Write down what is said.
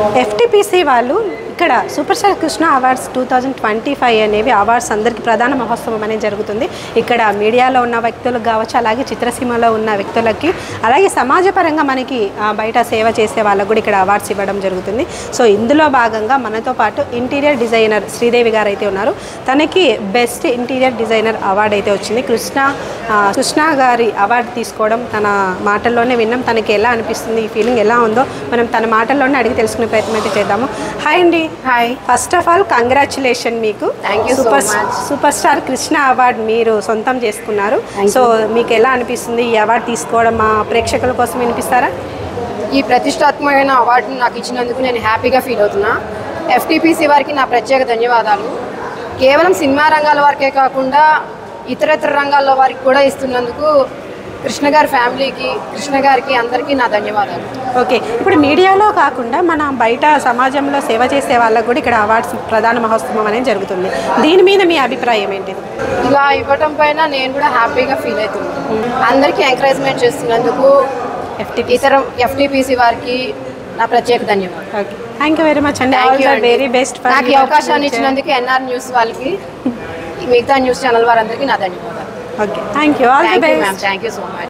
FTPC వాళ్ళు ఇక్కడ super star Krishna awards 2025 అనేవి అవార్డ్స్ అందరికీ ప్రధాన మహోత్సవం అనేది జరుగుతుంది. ఇక్కడ మీడియాలో ఉన్న వ్యక్తులకు కావచ్చు, అలాగే చిత్రసీమలో ఉన్న వ్యక్తులకి, అలాగే సమాజపరంగా మనకి బయట సేవ చేసే వాళ్ళకు కూడా ఇక్కడ అవార్డ్స్ ఇవ్వడం జరుగుతుంది. సో ఇందులో భాగంగా మనతో పాటు ఇంటీరియర్ డిజైనర్ శ్రీదేవి గారు అయితే ఉన్నారు. తనకి బెస్ట్ ఇంటీరియర్ డిజైనర్ అవార్డు అయితే వచ్చింది. కృష్ణ గారి అవార్డు తీసుకోవడం తన మాటల్లోనే విన్నాం. తనకి ఎలా అనిపిస్తుంది, ఈ ఫీలింగ్ ఎలా ఉందో మనం తన మాటల్లోనే అడిగి తెలుసుకునే ప్రయత్నం అయితే చేద్దాము. హాయ్ అండి. Hi. First of all congratulation మీకు. సూపర్ స్టార్ కృష్ణ అవార్డు మీరు సొంతం చేసుకున్నారు. సో మీకు ఎలా అనిపిస్తుంది ఈ అవార్డు తీసుకోవడం? మా ప్రేక్షకుల కోసం వినిపిస్తారా? ఈ ప్రతిష్టాత్మకమైన అవార్డును నాకు ఇచ్చినందుకు నేను హ్యాపీగా ఫీల్ అవుతున్నా. FTPC వారికి నా ప్రత్యేక ధన్యవాదాలు. కేవలం సినిమా రంగాల వారికే కాకుండా ఇతర రంగాల్లో వారికి కూడా ఇస్తున్నందుకు కృష్ణ గారి ఫ్యామిలీకి, కృష్ణ గారికి, అందరికీ నా ధన్యవాదాలు. ఓకే, ఇప్పుడు మీడియాలో కాకుండా మన బయట సమాజంలో సేవ చేసే వాళ్ళకు కూడా ఇక్కడ అవార్డ్స్ ప్రధాన మహోత్సవం అనేది జరుగుతుంది. దీని మీద మీ అభిప్రాయం ఏంటి? ఇలా ఇవ్వటం పైన నేను కూడా హ్యాపీగా ఫీల్ అవుతున్నాను. అందరికీ ఎంకరేజ్మెంట్ చేస్తున్నందుకు FTPC వారికి నా ప్రత్యేక ధన్యవాదాలు. Okay, thank you very much అండి. Very best. నాకు ఈ అవకాశాన్ని ఇచ్చినందుకు NR న్యూస్ వాళ్ళకి, మిగతా న్యూస్ ఛానల్ వారందరికీ నా ధన్యవాదాలు. Okay, thank you. All the best. Thank you so much.